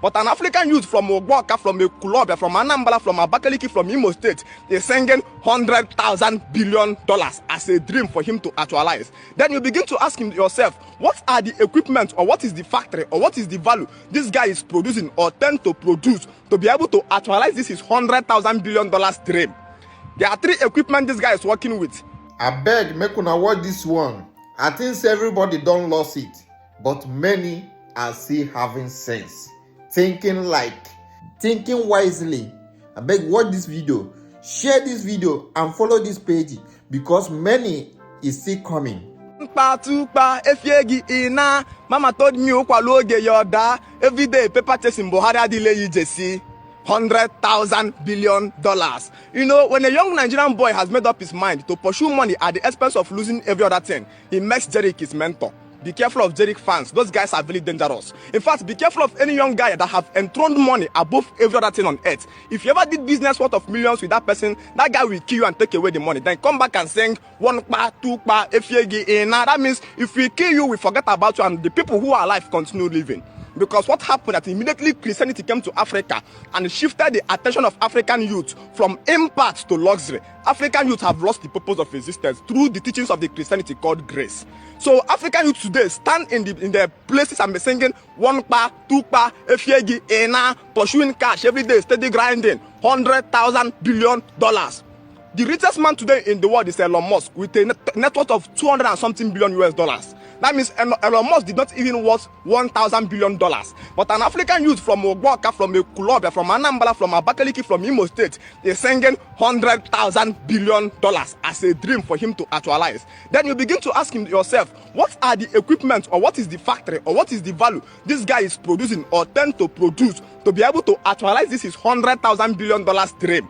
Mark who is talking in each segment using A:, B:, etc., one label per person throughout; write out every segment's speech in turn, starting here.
A: But an African youth from Ogboka, from Ekulobia, from Anambra, from Abakaliki, from Imo State is singing $100,000 billion as a dream for him to actualize. Then you begin to ask yourself, what are the equipment, or what is the factory, or what is the value this guy is producing or tend to produce to be able to actualize this his $100,000 billion dream? There are 3 equipment this guy is working with.
B: I beg, make una watch this one. I think everybody don't lost it, but many are still having sense, thinking wisely. I beg, watch this video, share this video, and follow this page because many is still coming.
A: Mama told me every day paper chasing Buhari delay Jesse. $100,000 billion. You know, when a young Nigerian boy has made up his mind to pursue money at the expense of losing every other thing, he makes Jerick his mentor. Be careful of Jerick fans. Those guys are very dangerous. In fact, be careful of any young guy that have enthroned money above every other thing on earth. If you ever did business worth of millions with that person, that guy will kill you and take away the money. Then come back and sing one pa, two pa, that means if we kill you, we forget about you, and the people who are alive continue living. Because what happened that immediately Christianity came to Africa and shifted the attention of African youth from impact to luxury. African youth have lost the purpose of existence through the teachings of the Christianity called grace. So African youth today stand in the places and be singing one pa, two pa, efiegi, ena, pursuing cash every day, steady grinding, $100,000 billion. The richest man today in the world is Elon Musk with a net worth of 200 and something billion US dollars. That means Elon Musk did not even worth $1,000 billion. But an African youth from Ogboka, from Ekulobia, from Anambra, from Abakaliki, from Imo State is singing $100,000 billion as a dream for him to actualize. Then you begin to ask yourself, what are the equipment, or what is the factory, or what is the value this guy is producing or tend to produce to be able to actualize this his $100,000 billion dream?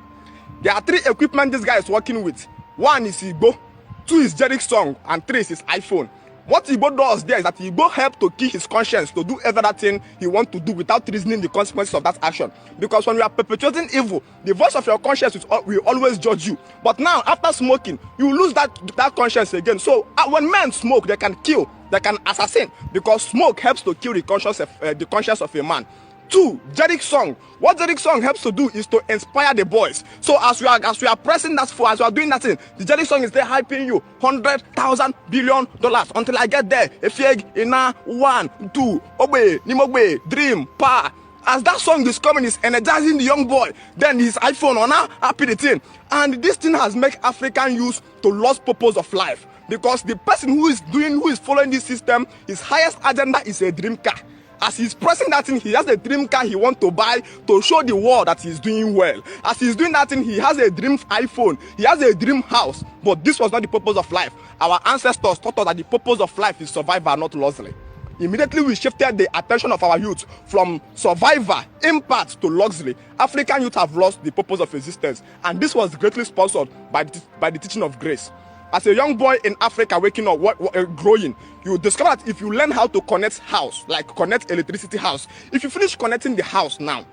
A: There are 3 equipment this guy is working with. 1 is Igbo, 2 is Jerick song, and 3 is his iPhone. What Igbo does there is that Igbo help to kill his conscience to do every other thing he wants to do without reasoning the consequences of that action. Because when you are perpetuating evil, the voice of your conscience will always judge you. But now, after smoking, you lose that conscience again. So when men smoke, they can kill, they can assassin, because smoke helps to kill the conscience of a man. 2, Jerick song. What Jerick song helps to do is to inspire the boys. So as we are pressing that for, as you are doing that thing, the Jerick song is there hyping you $100,000 billion until I get there. Efieg, ina, 1, 2, obe, nimogbe, dream, pa. As that song is coming, is energizing the young boy. Then his iPhone on happy the thing. And this thing has made African youth to lose purpose of life. Because the person who is following this system, his highest agenda is a dream car. As he's pressing that thing, he has a dream car he wants to buy to show the world that he's doing well. As he's doing that thing, he has a dream iPhone, he has a dream house. But this was not the purpose of life. Our ancestors taught us that the purpose of life is survival, not luxury. Immediately we shifted the attention of our youth from survivor, impact to luxury. African youth have lost the purpose of existence. And this was greatly sponsored by the teaching of grace. As a young boy in Africa waking up, growing, you discover that if you learn how to connect house, like connect electricity house, if you finish connecting the house now,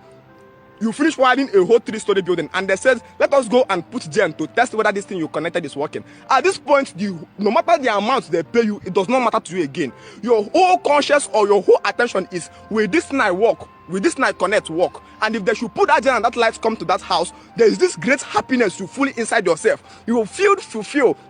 A: you finish wiring a whole 3-story building, and they said, let us go and put gen to test whether this thing you connected is working. At this point, no matter the amount they pay you, it does not matter to you again. Your whole conscience or your whole attention is, will this night work? Will this night connect work? And if they should put that gen and that light come to that house, there is this great happiness you feel inside yourself. You will feel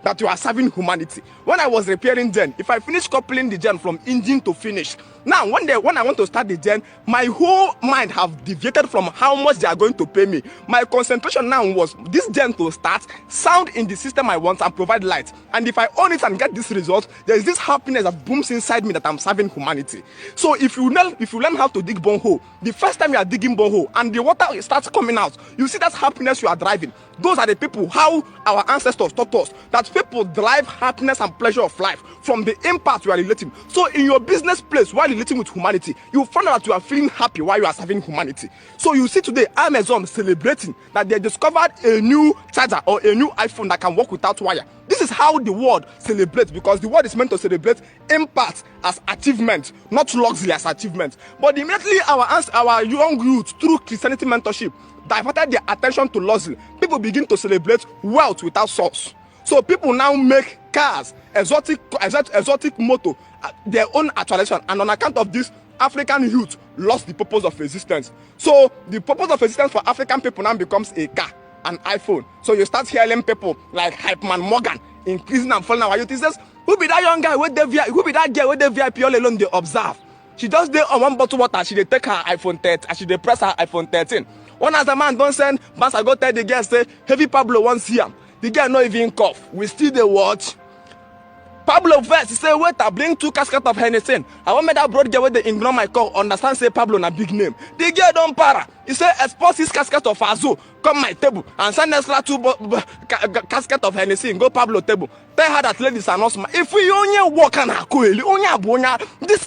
A: that you are serving humanity. When I was repairing gen, if I finish coupling the gen from engine to finish, now when I want to start the gen, my whole mind have deviated from how much they are going to pay me. My concentration now was this gen to start, sound in the system I want, and provide light. And if I own it and get this result, there is this happiness that booms inside me that I'm serving humanity. So if you learn how to dig borehole, the first time you are digging borehole and the water starts coming out, you see that happiness you are driving. Those are the people, how our ancestors taught us that people drive happiness and pleasure of life from the impact you are relating. So in your business place, while relating with humanity, you find out that you are feeling happy while you are serving humanity. So you see today Amazon celebrating that they discovered a new charger or a new iPhone that can work without wire. This is how the world celebrates, because the world is meant to celebrate impact as achievement, not luxury as achievement. But immediately our young youth, through Christianity mentorship, diverted their attention to luxury. People begin to celebrate wealth without source. So people now make cars, exotic motor, their own actualization. And on account of this, African youth lost the purpose of existence. So the purpose of existence for African people now becomes a car, an iPhone. So you start hearing people like Hype Man Morgan increasing and falling our youth. He says, who be that young guy with the VIP? Who be that girl with the VIP all alone? They observe. She just did on one bottle water. She dey take her iPhone 13. She dey press her iPhone 13. One as a man don't send, Bansa go tell the girl say, Heavy Pablo wants here. The girl not even cough. We still dey watch. Pablo verse, he say, wait, I bring 2 caskets of Hennessy. I want me that broad girl with the ignore my call, understand say Pablo na big name. The girl don't para. He say, expose his casket of Azo, come my table, and send extra 2 casket of Hennessy, go Pablo table. Tell her that ladies are not smart. If we only walk on this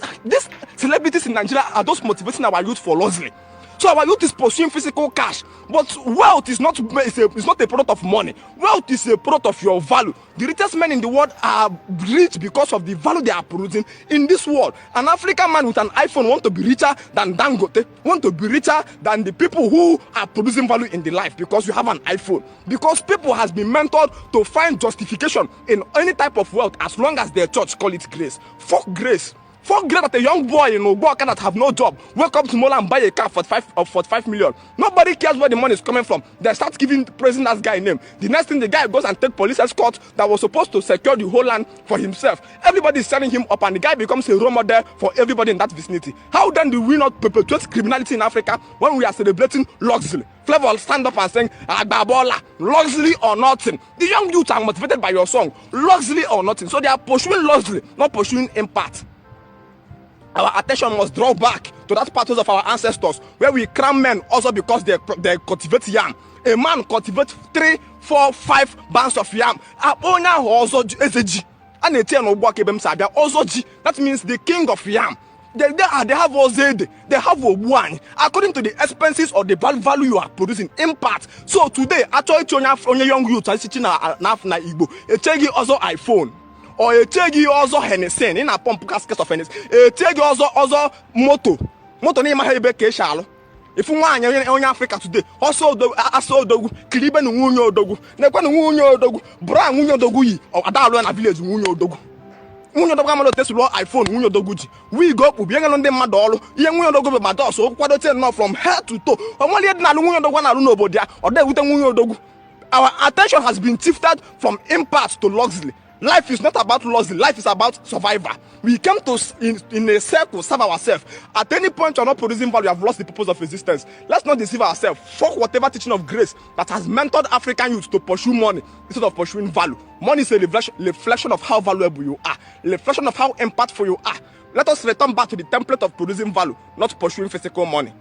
A: celebrities in Nigeria are those motivating our youth for luxury. So our youth is pursuing physical cash, but wealth is not a product of money. Wealth is a product of your value. The richest men in the world are rich because of the value they are producing in this world. An African man with an iPhone want to be richer than Dangote, want to be richer than the people who are producing value in the life because you have an iPhone. Because people has been mentored to find justification in any type of wealth as long as their church call it grace. Fuck grace. Fuck great that a young boy in Ogbaka that have no job wake up tomorrow and buy a car for 45 million. Nobody cares where the money is coming from. They start praising that guy name. The next thing, the guy goes and take police escort that was supposed to secure the whole land for himself. Everybody is setting him up and the guy becomes a role model for everybody in that vicinity. How then do we not perpetuate criminality in Africa when we are celebrating luxury? Flavor stand up and saying, Agbabola, luxury or nothing. The young youth are motivated by your song, luxury or nothing. So they are pursuing luxury, not pursuing impact. Our attention must draw back to that part of our ancestors where we crown men also because they cultivate yam. A man cultivates 3, 4, 5 bands of yam. Also that means the king of yam. They have Ozede, they have Obuani, according to the expenses or the value you are producing in part. So today, actually, young youth are sitting na Igbo, also iPhone. Or a tegi also Hennessy in a pump casket of Hennessy. A tegi also moto ni mahebe ke shalo. If you want in Africa today, also dogu Kiriben Unyo dogu, Nekwan Unyo dogu, Bra Unyo dogu yi, or Adalo and a village Unyo dogu. Unyo dogamalo test iPhone Unyo doguji. We go up being on the madolo, young Unyo dogu madol, so what not from head to toe. Or one yet na Unyo dogana Lunobodia, or there with a Unyo dogu. Our attention has been shifted from impact to luxury. Life is not about luxury. Life is about survival. We came to in a circle serve ourselves. At any point you're not producing value, you have lost the purpose of existence. Let's not deceive ourselves. Fuck whatever teaching of grace that has mentored African youth to pursue money instead of pursuing value. Money is a reflection of how valuable you are, a reflection of how impactful you are. Let us return back to the template of producing value, not pursuing physical money.